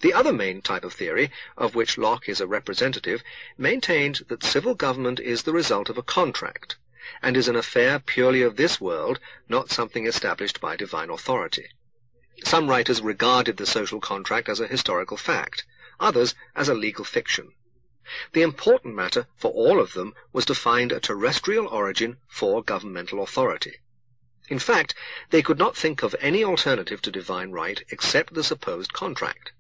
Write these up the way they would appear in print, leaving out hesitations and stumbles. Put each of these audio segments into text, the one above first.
The other main type of theory, of which Locke is a representative, maintained that civil government is the result of a contract, and is an affair purely of this world, not something established by divine authority. Some writers regarded the social contract as a historical fact, others as a legal fiction. The important matter for all of them was to find a terrestrial origin for governmental authority. In fact, they could not think of any alternative to divine right except the supposed contract.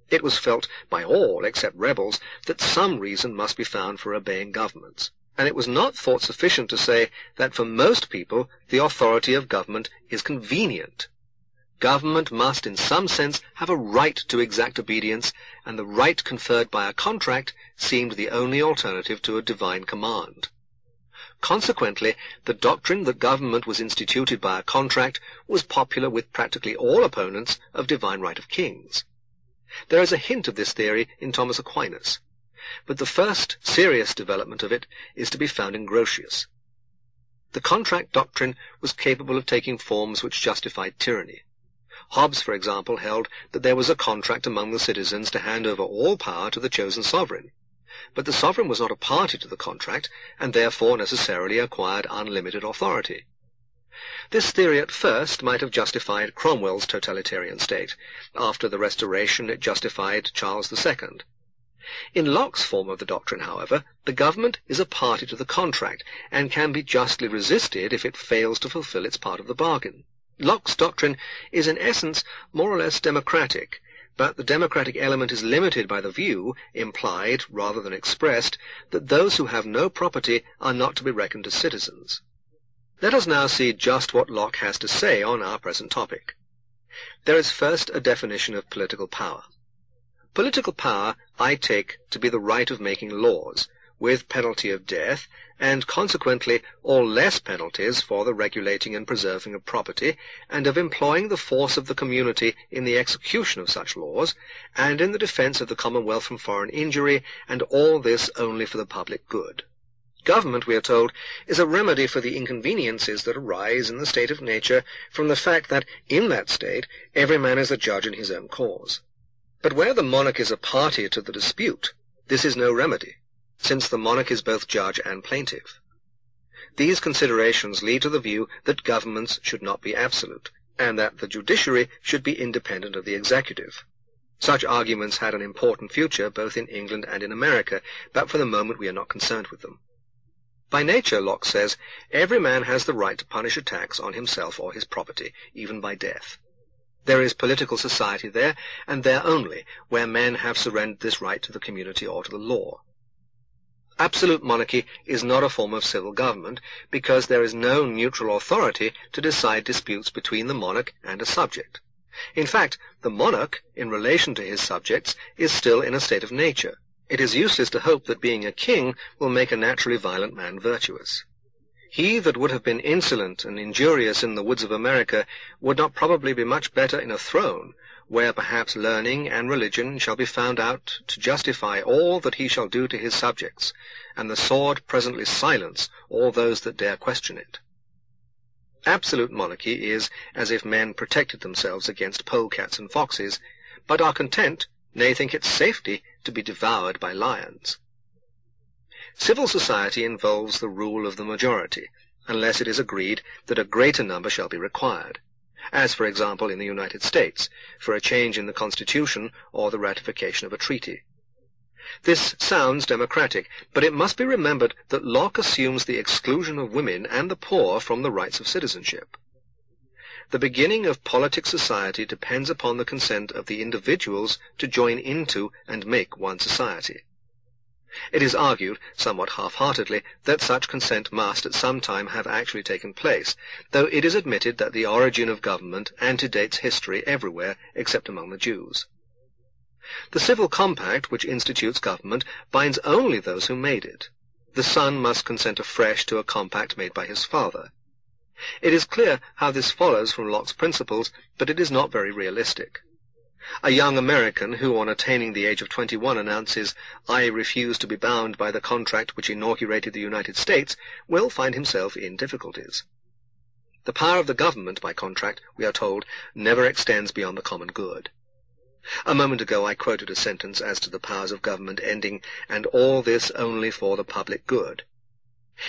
It was felt by all except rebels that some reason must be found for obeying governments, and it was not thought sufficient to say that for most people the authority of government is convenient. Government must in some sense have a right to exact obedience, and the right conferred by a contract seemed the only alternative to a divine command. Consequently, the doctrine that government was instituted by a contract was popular with practically all opponents of divine right of kings. There is a hint of this theory in Thomas Aquinas, but the first serious development of it is to be found in Grotius. The contract doctrine was capable of taking forms which justified tyranny. Hobbes, for example, held that there was a contract among the citizens to hand over all power to the chosen sovereign, but the sovereign was not a party to the contract, and therefore necessarily acquired unlimited authority. This theory at first might have justified Cromwell's totalitarian state. After the Restoration it justified Charles II. In Locke's form of the doctrine, however, the government is a party to the contract, and can be justly resisted if it fails to fulfill its part of the bargain. Locke's doctrine is in essence more or less democratic, but the democratic element is limited by the view, implied rather than expressed, that those who have no property are not to be reckoned as citizens. Let us now see just what Locke has to say on our present topic. There is first a definition of political power. Political power I take to be the right of making laws, with penalty of death, and consequently all less penalties for the regulating and preserving of property, and of employing the force of the community in the execution of such laws, and in the defence of the commonwealth from foreign injury, and all this only for the public good. Government, we are told, is a remedy for the inconveniences that arise in the state of nature from the fact that, in that state, every man is a judge in his own cause. But where the monarch is a party to the dispute, this is no remedy, since the monarch is both judge and plaintiff. These considerations lead to the view that governments should not be absolute, and that the judiciary should be independent of the executive. Such arguments had an important future both in England and in America, but for the moment we are not concerned with them. By nature, Locke says, every man has the right to punish attacks on himself or his property, even by death. There is political society there, and there only, where men have surrendered this right to the community or to the law. Absolute monarchy is not a form of civil government, because there is no neutral authority to decide disputes between the monarch and a subject. In fact, the monarch, in relation to his subjects, is still in a state of nature. It is useless to hope that being a king will make a naturally violent man virtuous. He that would have been insolent and injurious in the woods of America would not probably be much better in a throne, where perhaps learning and religion shall be found out to justify all that he shall do to his subjects, and the sword presently silence all those that dare question it. Absolute monarchy is as if men protected themselves against polecats and foxes, but are content, nay, think it safety, to be devoured by lions. Civil society involves the rule of the majority, unless it is agreed that a greater number shall be required, as, for example, in the United States, for a change in the Constitution or the ratification of a treaty. This sounds democratic, but it must be remembered that Locke assumes the exclusion of women and the poor from the rights of citizenship. The beginning of politic society depends upon the consent of the individuals to join into and make one society. It is argued, somewhat half-heartedly, that such consent must at some time have actually taken place, though it is admitted that the origin of government antedates history everywhere except among the Jews. The civil compact which institutes government binds only those who made it. The son must consent afresh to a compact made by his father. It is clear how this follows from Locke's principles, but it is not very realistic. A young American who, on attaining the age of 21, announces, "I refuse to be bound by the contract which inaugurated the United States," will find himself in difficulties. The power of the government by contract, we are told, never extends beyond the common good. A moment ago I quoted a sentence as to the powers of government ending, "and all this only for the public good."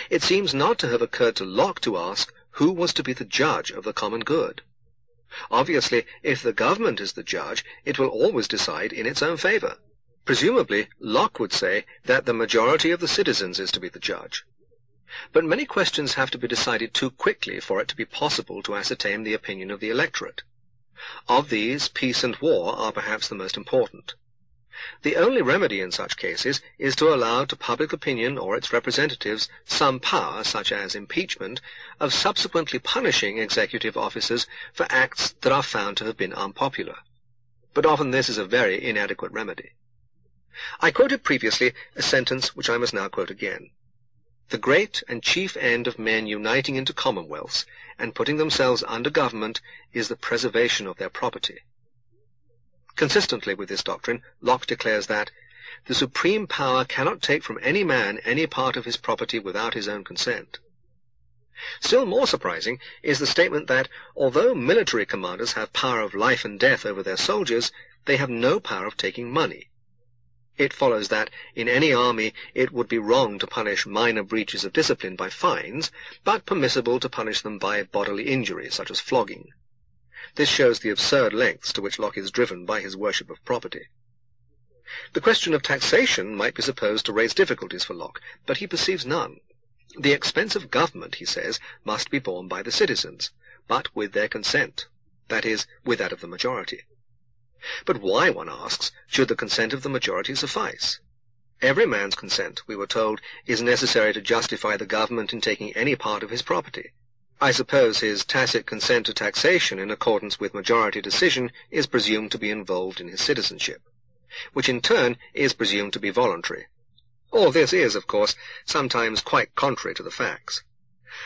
It seems not to have occurred to Locke to ask who was to be the judge of the common good. Obviously, if the government is the judge, it will always decide in its own favor. Presumably, Locke would say that the majority of the citizens is to be the judge. But many questions have to be decided too quickly for it to be possible to ascertain the opinion of the electorate. Of these, peace and war are perhaps the most important. The only remedy in such cases is to allow to public opinion or its representatives some power, such as impeachment, of subsequently punishing executive officers for acts that are found to have been unpopular. But often this is a very inadequate remedy. I quoted previously a sentence which I must now quote again. The great and chief end of men uniting into commonwealths and putting themselves under government is the preservation of their property. Consistently with this doctrine, Locke declares that the supreme power cannot take from any man any part of his property without his own consent. Still more surprising is the statement that, although military commanders have power of life and death over their soldiers, they have no power of taking money. It follows that in any army it would be wrong to punish minor breaches of discipline by fines, but permissible to punish them by bodily injury, such as flogging. This shows the absurd lengths to which Locke is driven by his worship of property. The question of taxation might be supposed to raise difficulties for Locke, but he perceives none. The expense of government, he says, must be borne by the citizens, but with their consent, that is, with that of the majority. But why, one asks, should the consent of the majority suffice? Every man's consent, we were told, is necessary to justify the government in taking any part of his property. I suppose his tacit consent to taxation in accordance with majority decision is presumed to be involved in his citizenship, which in turn is presumed to be voluntary. All this is, of course, sometimes quite contrary to the facts.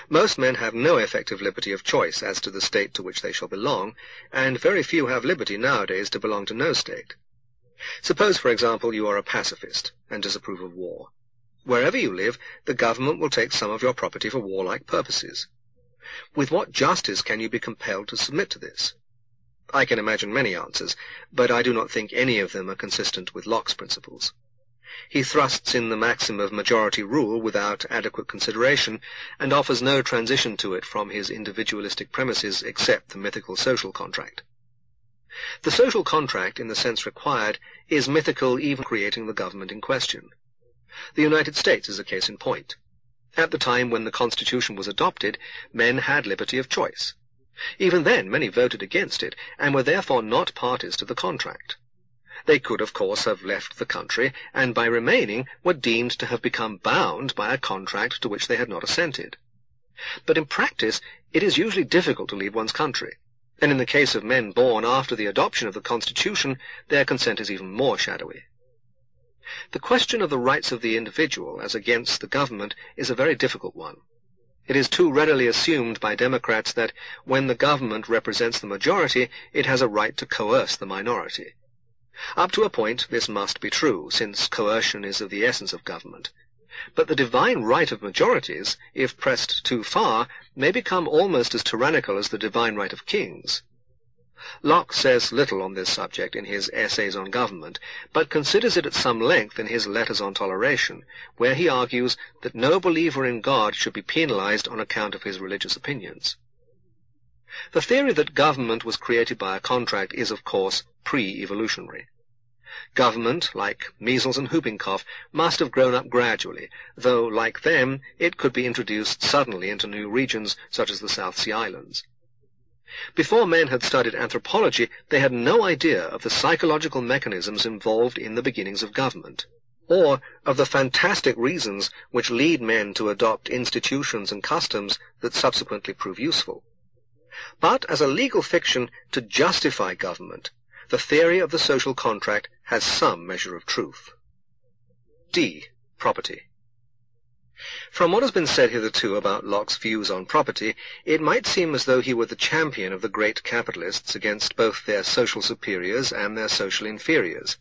Most men have no effective liberty of choice as to the state to which they shall belong, and very few have liberty nowadays to belong to no state. Suppose, for example, you are a pacifist and disapprove of war. Wherever you live, the government will take some of your property for warlike purposes. With what justice can you be compelled to submit to this? I can imagine many answers, but I do not think any of them are consistent with Locke's principles. He thrusts in the maxim of majority rule without adequate consideration, and offers no transition to it from his individualistic premises except the mythical social contract. The social contract, in the sense required, is mythical even creating the government in question. The United States is a case in point. At the time when the Constitution was adopted, men had liberty of choice. Even then, many voted against it, and were therefore not parties to the contract. They could, of course, have left the country, and by remaining were deemed to have become bound by a contract to which they had not assented. But in practice, it is usually difficult to leave one's country, and in the case of men born after the adoption of the Constitution, their consent is even more shadowy. The question of the rights of the individual as against the government is a very difficult one. It is too readily assumed by Democrats that when the government represents the majority, it has a right to coerce the minority. Up to a point, this must be true, since coercion is of the essence of government. But the divine right of majorities, if pressed too far, may become almost as tyrannical as the divine right of kings. Locke says little on this subject in his Essays on Government, but considers it at some length in his Letters on Toleration, where he argues that no believer in God should be penalized on account of his religious opinions. The theory that government was created by a contract is, of course, pre-evolutionary. Government, like measles and whooping cough, must have grown up gradually, though, like them, it could be introduced suddenly into new regions, such as the South Sea Islands. Before men had studied anthropology, they had no idea of the psychological mechanisms involved in the beginnings of government, or of the fantastic reasons which lead men to adopt institutions and customs that subsequently prove useful. But as a legal fiction to justify government, the theory of the social contract has some measure of truth. D. Property. From what has been said hitherto about Locke's views on property, it might seem as though he were the champion of the great capitalists against both their social superiors and their social inferiors.